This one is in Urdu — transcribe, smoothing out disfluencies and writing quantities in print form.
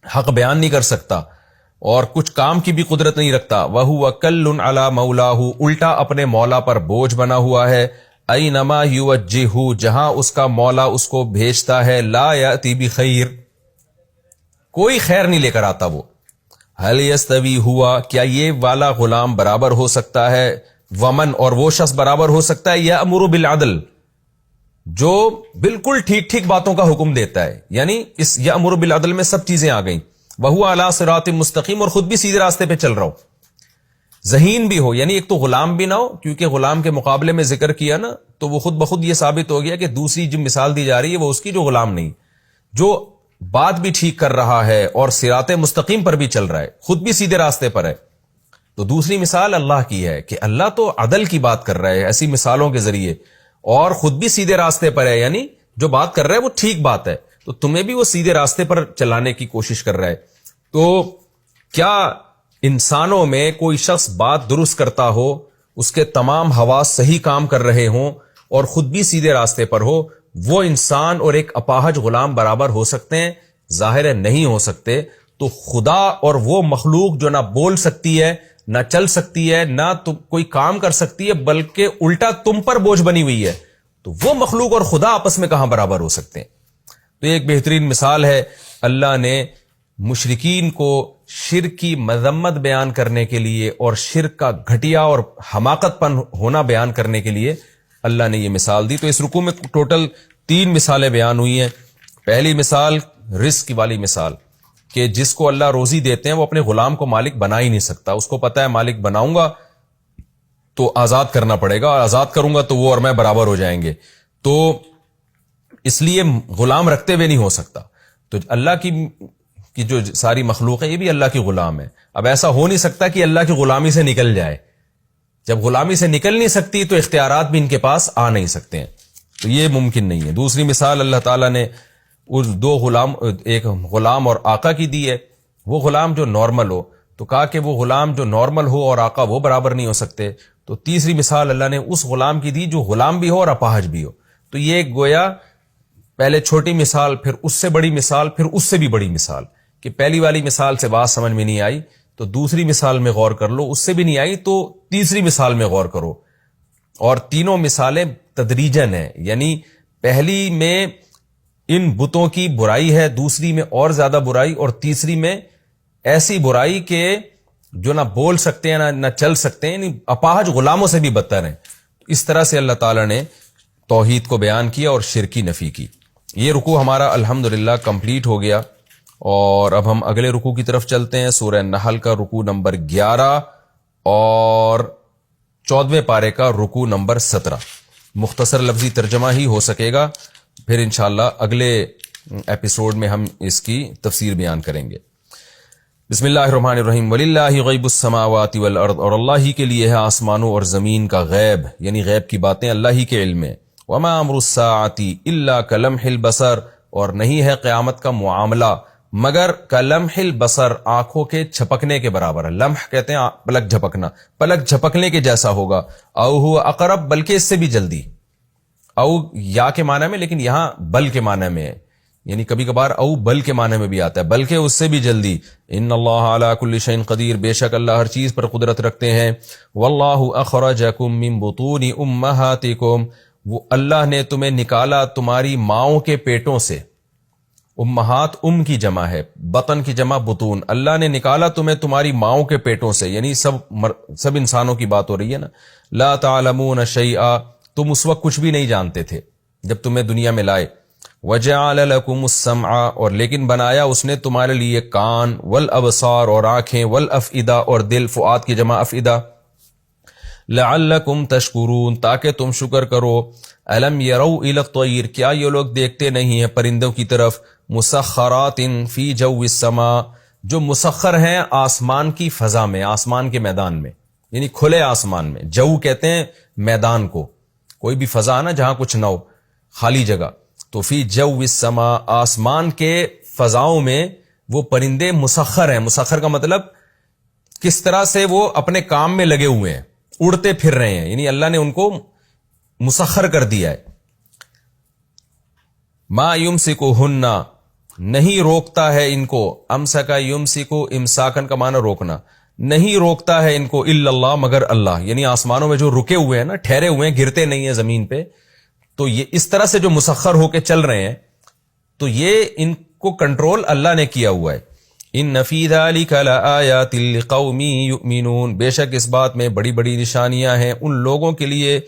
حق بیان نہیں کر سکتا اور کچھ کام کی بھی قدرت نہیں رکھتا. وَهُوَ كَلٌّ عَلَى مَوْلَاهُ الٹا اپنے مولا پر بوجھ بنا ہوا ہے. اَيْنَمَا يُوَجِّهُ جہاں اس کا مولا اس کو بھیجتا ہے. لَا يَأْتِي بِخَيْرٍ کوئی خیر نہیں لے کر آتا وہ. هَلْ يَسْتَوِي هُوَ کیا یہ والا غلام برابر ہو سکتا ہے. ومن اور وہ شخص برابر ہو سکتا ہے. يَأْمُرُ بِالْعَدْلِ جو بالکل ٹھیک ٹھیک باتوں کا حکم دیتا ہے. یعنی اس یأمر بالعدل میں سب چیزیں آ گئیں. وَهُوَ عَلَى صِرَاطٍ مستقیم اور خود بھی سیدھے راستے پہ چل رہا ہو. ذہین بھی ہو یعنی ایک تو غلام بھی نہ ہو کیونکہ غلام کے مقابلے میں ذکر کیا نا تو وہ خود بخود یہ ثابت ہو گیا کہ دوسری جو مثال دی جا رہی ہے وہ اس کی جو غلام نہیں جو بات بھی ٹھیک کر رہا ہے اور صراط مستقیم پر بھی چل رہا ہے خود بھی سیدھے راستے پر ہے. تو دوسری مثال اللہ کی ہے کہ اللہ تو عدل کی بات کر رہا ہے ایسی مثالوں کے ذریعے اور خود بھی سیدھے راستے پر ہے. یعنی جو بات کر رہا ہے وہ ٹھیک بات ہے تو تمہیں بھی وہ سیدھے راستے پر چلانے کی کوشش کر رہا ہے. تو کیا انسانوں میں کوئی شخص بات درست کرتا ہو اس کے تمام حواس صحیح کام کر رہے ہوں اور خود بھی سیدھے راستے پر ہو وہ انسان اور ایک اپاہج غلام برابر ہو سکتے ہیں؟ ظاہر ہے نہیں ہو سکتے. تو خدا اور وہ مخلوق جو نہ بول سکتی ہے نہ چل سکتی ہے نہ کوئی کام کر سکتی ہے بلکہ الٹا تم پر بوجھ بنی ہوئی ہے تو وہ مخلوق اور خدا آپس میں کہاں برابر ہو سکتے ہیں؟ تو ایک بہترین مثال ہے. اللہ نے مشرکین کو شرک کی مذمت بیان کرنے کے لیے اور شرک کا گھٹیا اور حماقت پن ہونا بیان کرنے کے لیے اللہ نے یہ مثال دی. تو اس رکوع میں ٹوٹل 3 مثالیں بیان ہوئی ہیں. پہلی مثال رزق والی مثال کہ جس کو اللہ روزی دیتے ہیں وہ اپنے غلام کو مالک بنا ہی نہیں سکتا. اس کو پتا ہے مالک بناؤں گا تو آزاد کرنا پڑے گا اور آزاد کروں گا تو وہ اور میں برابر ہو جائیں گے تو اس لیے غلام رکھتے ہوئے نہیں ہو سکتا. تو اللہ کی جو ساری مخلوق ہے یہ بھی اللہ کی غلام ہے. اب ایسا ہو نہیں سکتا کہ اللہ کی غلامی سے نکل جائے. جب غلامی سے نکل نہیں سکتی تو اختیارات بھی ان کے پاس آ نہیں سکتے ہیں تو یہ ممکن نہیں ہے. دوسری مثال اللہ تعالیٰ نے اس 2 غلام ایک غلام اور آقا کی دی ہے. وہ غلام جو نارمل ہو تو کہا کہ وہ غلام جو نارمل ہو اور آقا وہ برابر نہیں ہو سکتے. تو تیسری مثال اللہ نے اس غلام کی دی جو غلام بھی ہو اور اپاہج بھی ہو. تو یہ گویا پہلے چھوٹی مثال پھر اس سے بڑی مثال پھر اس سے بھی بڑی مثال کہ پہلی والی مثال سے بات سمجھ میں نہیں آئی تو دوسری مثال میں غور کر لو, اس سے بھی نہیں آئی تو تیسری مثال میں غور کرو. اور تینوں مثالیں تدریجن ہیں یعنی پہلی میں ان بتوں کی برائی ہے دوسری میں اور زیادہ برائی اور تیسری میں ایسی برائی کہ جو نہ بول سکتے ہیں نہ چل سکتے ہیں یعنی اپاہج غلاموں سے بھی بدتر ہیں. اس طرح سے اللہ تعالیٰ نے توحید کو بیان کیا اور شرک کی نفی کی. یہ رکوع ہمارا الحمدللہ کمپلیٹ ہو گیا اور اب ہم اگلے رکوع کی طرف چلتے ہیں. سورہ نحل کا رکوع نمبر 11 اور 14ویں پارے کا رکوع نمبر 17. مختصر لفظی ترجمہ ہی ہو سکے گا پھر انشاءاللہ اگلے ایپیسوڈ میں ہم اس کی تفسیر بیان کریں گے. بسم اللہ الرحمن الرحیم. وَلِلَّهِ غَيْبُ السَّمَاوَاتِ وَالْأَرْضِ اور اللہ ہی کے لیے ہے آسمانوں اور زمین کا غیب یعنی غیب کی باتیں اللہ ہی کے علم میں. وَمَا أَمْرُ السَّاعَةِ إِلَّا كَلَمْحِ الْبَصَرِ اور نہیں ہے قیامت کا معاملہ مگر کلمح البصر آنکھوں کے جھپکنے کے برابر ہے. لمح کہتے ہیں پلک جھپکنا, پلک جھپکنے کے جیسا ہوگا. او ہوا اقرب بلکہ اس سے بھی جلدی. او یا کے معنی میں لیکن یہاں بل کے معنی میں ہے یعنی کبھی کبھار او بل کے معنی میں بھی آتا ہے بلکہ اس سے بھی جلدی. ان اللہ علی کل شیء قدیر بے شک اللہ ہر چیز پر قدرت رکھتے ہیں. واللہ اخرجکم من بطون امہاتکم وہ اللہ نے تمہیں نکالا تمہاری ماؤں کے پیٹوں سے. امہات کی جمع ہے, بطن کی جمع بطون. اللہ نے نکالا تمہیں تمہاری ماؤں کے پیٹوں سے یعنی سب انسانوں کی بات ہو رہی ہے نا. لا تعلمون شیئا تم اس وقت کچھ بھی نہیں جانتے تھے جب تمہیں دنیا میں لائے. وجعل لکم السمع اور لیکن بنایا اس نے تمہارے لیے کان, والابصار اور آنکھیں, والافئدہ اور دل, فؤاد کی جمع افئدہ. لعلکم تشکرون تاکہ تم شکر کرو. الم یروا الی الطیر کیا یہ لوگ دیکھتے نہیں ہیں پرندوں کی طرف. مسخرات فی جو السماء جو مسخر ہیں آسمان کی فضا میں, آسمان کے میدان میں یعنی کھلے آسمان میں. جو کہتے ہیں میدان کو, کوئی بھی فضا نا جہاں کچھ نہ ہو خالی جگہ. تو فی جو السماء آسمان کے فضاؤں میں وہ پرندے مسخر ہیں. مسخر کا مطلب کس طرح سے وہ اپنے کام میں لگے ہوئے ہیں, اڑتے پھر رہے ہیں یعنی اللہ نے ان کو مسخر کر دیا ہے. ما یمسکہن نہیں روکتا ہے ان کو، امسکا یمسکو، امساکن کا معنی روکنا، نہیں روکتا ہے ان کو الا اللہ مگر اللہ، یعنی آسمانوں میں جو رکے ہوئے ہیں نا، ٹھہرے ہوئے ہیں، گرتے نہیں ہیں زمین پہ، تو یہ اس طرح سے جو مسخر ہو کے چل رہے ہیں، تو یہ ان کو کنٹرول اللہ نے کیا ہوا ہے. ان فی ذلک لآیات لقوم یؤمنون، بے شک اس بات میں بڑی بڑی نشانیاں ہیں ان لوگوں کے لیے